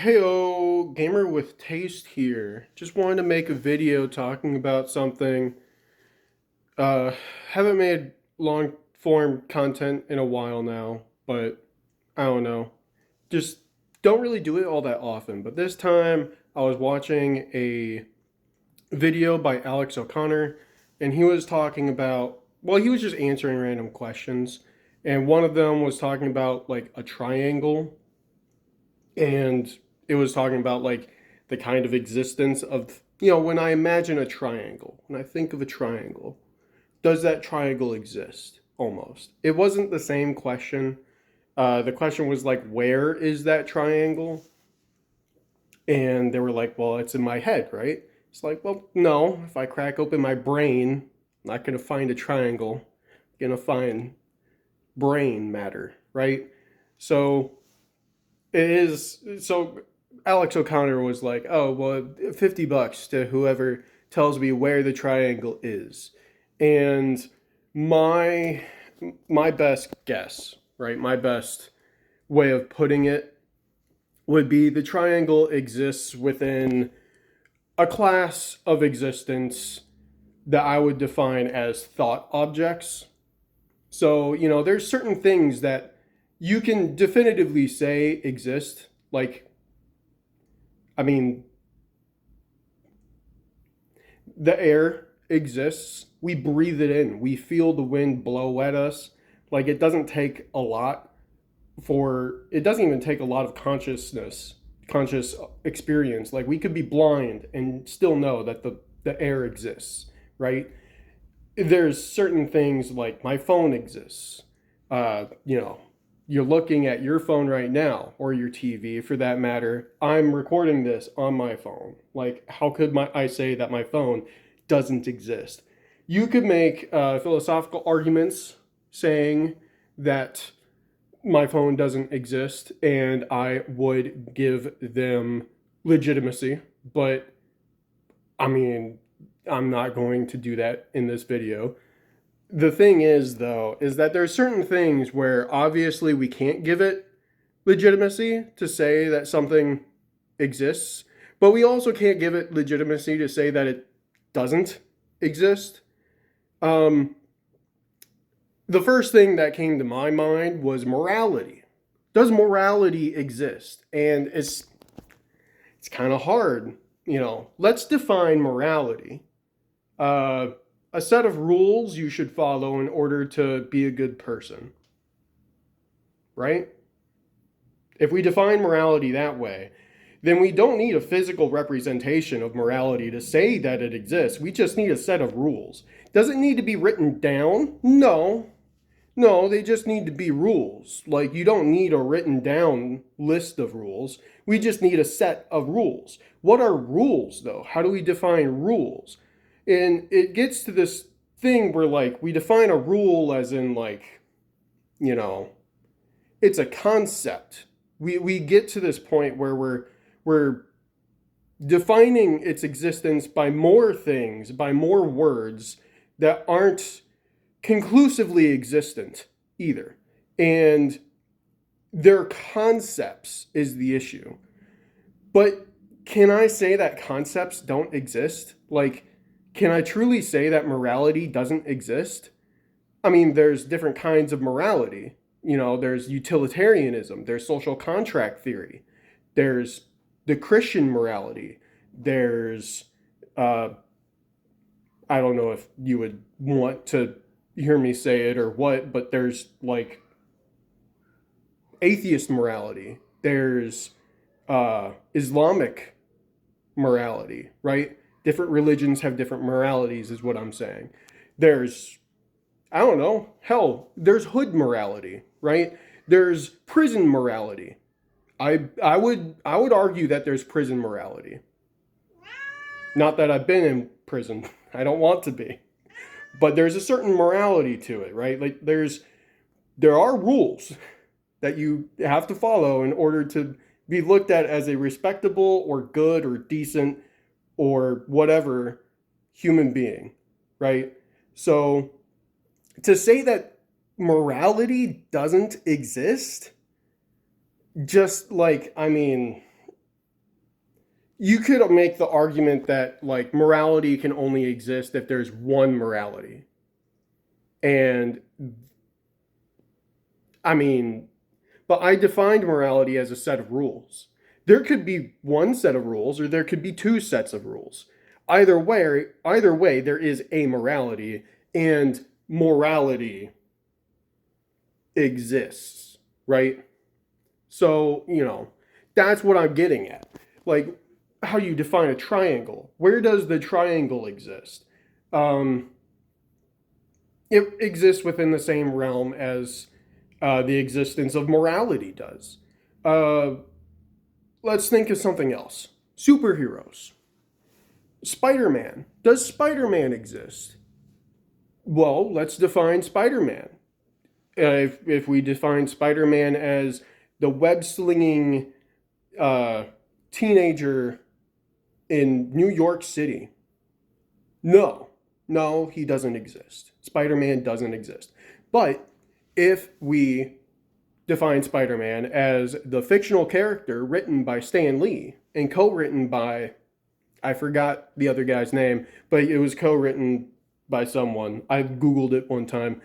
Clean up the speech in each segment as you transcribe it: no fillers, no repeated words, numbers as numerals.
Heyo, gamer with taste here. Just wanted to make a video talking about something. Uh, haven't made long form content in a while now, but I don't know. Just don't really do it all that often. But this time I was watching a video by Alex O'Connor, and he was talking about, well, he was just answering random questions. And one of them was talking about like a triangle, and it was talking about like the kind of existence of, when I imagine a triangle, when I think of a triangle, does that triangle exist? Almost, it wasn't the same question. The question was like, where is that triangle? And they were like, well, it's in my head, right? It's like, well, no, if I crack open my brain, I'm not going to find a triangle. I'm going to find brain matter, right? So it is. So Alex O'Connor was like, "Oh, well, $50 to whoever tells me where the triangle is." And my my best guess, right? My best way of putting it would be the triangle exists within a class of existence that I would define as thought objects. So, there's certain things that you can definitively say exist, like, I mean, the air exists. We breathe it in. We feel the wind blow at us. Like, it doesn't even take a lot of conscious experience. Like, we could be blind and still know that the air exists, right? There's certain things like my phone exists. Uh, you know, you're looking at your phone right now, or your TV for that matter. I'm recording this on my phone. Like, how could I say that my phone doesn't exist? You could make philosophical arguments saying that my phone doesn't exist, and I would give them legitimacy. But I mean, I'm not going to do that in this video. The thing is, though, is that there are certain things where obviously we can't give it legitimacy to say that something exists, but we also can't give it legitimacy to say that it doesn't exist. Um, the first thing that came to my mind was morality. Does morality exist? And it's kind of hard, Let's define morality. Uh, a set of rules you should follow in order to be a good person, right? If we define morality that way, then we don't need a physical representation of morality to say that it exists. We just need a set of rules. Does it need to be written down? No. No, they just need to be rules. Like, you don't need a written down list of rules. We just need a set of rules. What are rules, though? How do we define rules? And it gets to this thing where, like, we define a rule as in, like, you know, it's a concept. We get to this point where we're defining its existence by more things, by more words that aren't conclusively existent either. And their concepts is the issue. But can I say that concepts don't exist? Like, can I truly say that morality doesn't exist? I mean, there's different kinds of morality. There's utilitarianism, there's social contract theory, there's the Christian morality, there's, I don't know if you would want to hear me say it or what, but there's like atheist morality, there's Islamic morality, right? Different religions have different moralities, is what I'm saying. There's, I don't know, hell, there's hood morality, right? There's prison morality. I would argue that there's prison morality. Not that I've been in prison. I don't want to be. But there's a certain morality to it, right? Like, there are rules that you have to follow in order to be looked at as a respectable or good or decent or whatever human being, right? So to say that morality doesn't exist, just like, I mean, you could make the argument that like morality can only exist if there's one morality. And I mean, but I defined morality as a set of rules. There could be one set of rules or there could be two sets of rules. Either way there is a morality, and morality exists, right? So, that's what I'm getting at. Like how you define a triangle. Where does the triangle exist? Um, it exists within the same realm as the existence of morality does. Uh, let's think of something else. Superheroes. Spider Man. Does Spider Man exist? Well, let's define Spider Man. If we define Spider Man as the web slinging uh, teenager in New York City, no, no, he doesn't exist. Spider Man doesn't exist. But if we define Spider Man as the fictional character written by Stan Lee and co written by, I forgot the other guy's name, but it was co written by someone. I Googled it one time.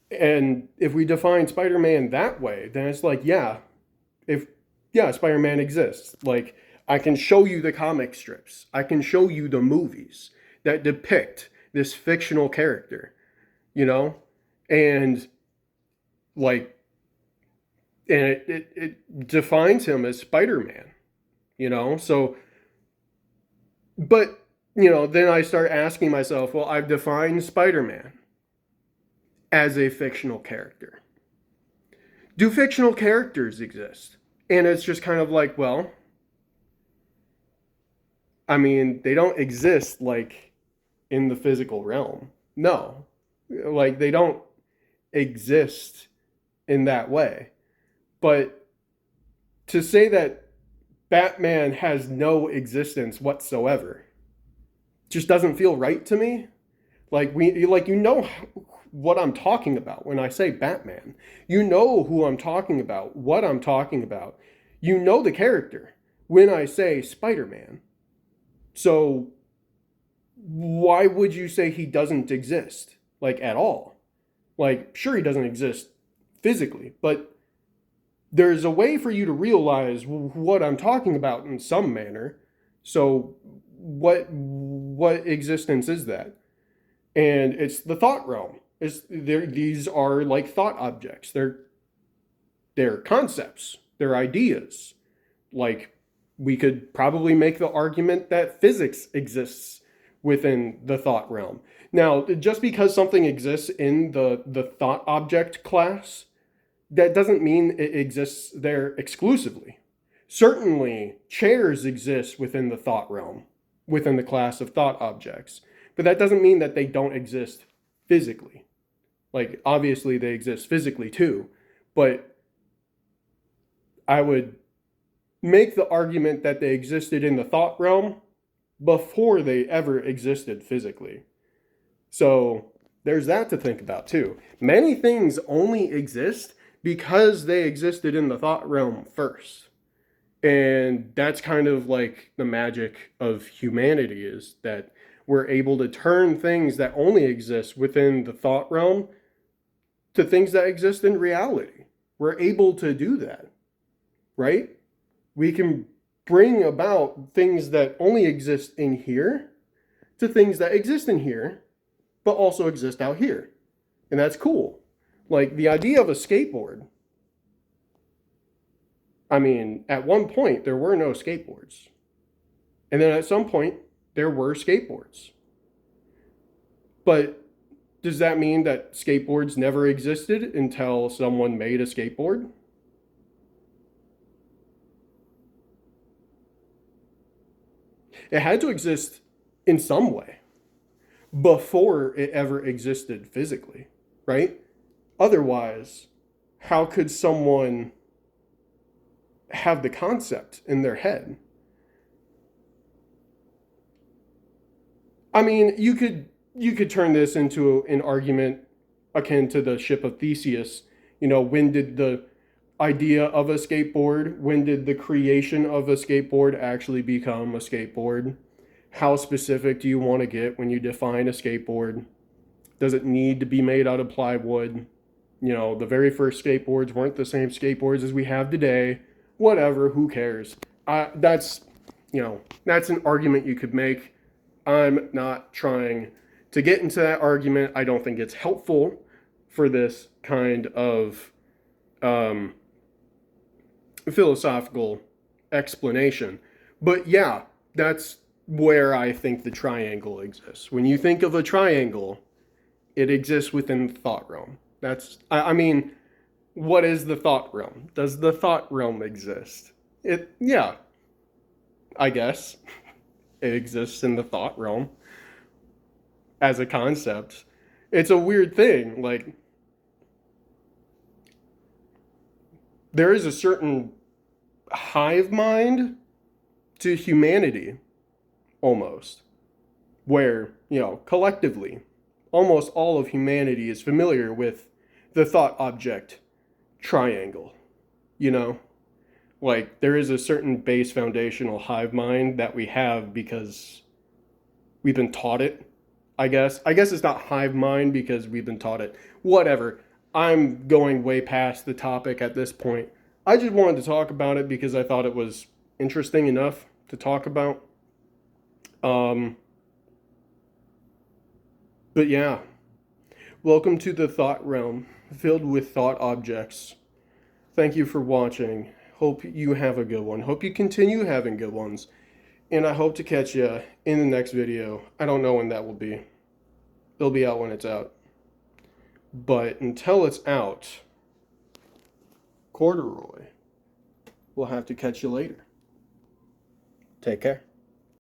And if we define Spider Man that way, then it's like, if, Spider Man exists. Like, I can show you the comic strips, I can show you the movies that depict this fictional character, you know? And like, and it defines him as Spider-Man, So, but, then I start asking myself, well, I've defined Spider-Man as a fictional character. Do fictional characters exist? And it's just kind of like, well, I mean, they don't exist like in the physical realm. No. Like, they don't exist in that way. But to say that Batman has no existence whatsoever just doesn't feel right to me. Like what I'm talking about when I say Batman. You know who I'm talking about, what I'm talking about. You know the character when I say Spider-Man. So why would you say he doesn't exist, like, at all? Like, sure, he doesn't exist physically, but there's a way for you to realize what I'm talking about in some manner. So what existence is that? And it's the thought realm. These are like thought objects. They're concepts. They're ideas. Like, we could probably make the argument that physics exists within the thought realm. Now, just because something exists in the thought object class, that doesn't mean it exists there exclusively. Certainly, chairs exist within the thought realm, within the class of thought objects, but that doesn't mean that they don't exist physically. Like, obviously, they exist physically too, but I would make the argument that they existed in the thought realm before they ever existed physically. So there's that to think about too. Many things only exist because they existed in the thought realm first. And that's kind of like the magic of humanity, is that we're able to turn things that only exist within the thought realm to things that exist in reality. We're able to do that, right? We can bring about things that only exist in here to things that exist in here, but also exist out here. And that's cool. Like the idea of a skateboard. I mean, at one point, there were no skateboards. And then at some point, there were skateboards. But does that mean that skateboards never existed until someone made a skateboard? It had to exist in some way before it ever existed physically, right? Otherwise, how could someone have the concept in their head? I mean, you could turn this into an argument akin to the ship of Theseus. When did the idea of a skateboard? When did the creation of a skateboard actually become a skateboard? How specific do you want to get when you define a skateboard? Does it need to be made out of plywood? You know, the very first skateboards weren't the same skateboards as we have today. Whatever, who cares? That's, you know, that's an argument you could make. I'm not trying to get into that argument. I don't think it's helpful for this kind of philosophical explanation. But yeah, that's where I think the triangle exists. When you think of a triangle, it exists within the thought realm. I mean, what is the thought realm? Does the thought realm exist? Yeah, I guess it exists in the thought realm as a concept. It's a weird thing. Like, there is a certain hive mind to humanity, almost, where, you know, collectively, almost all of humanity is familiar with the thought object triangle, you know? Like, there is a certain base foundational hive mind that we have because we've been taught it, I guess. I guess it's not hive mind because we've been taught it. Whatever. I'm going way past the topic at this point. I just wanted to talk about it because I thought it was interesting enough to talk about. But yeah, welcome to the thought realm, filled with thought objects. Thank you for watching. Hope you have a good one. Hope you continue having good ones. And I hope to catch you in the next video. I don't know when that will be. It'll be out when it's out. But until it's out, corduroy, we'll have to catch you later. Take care.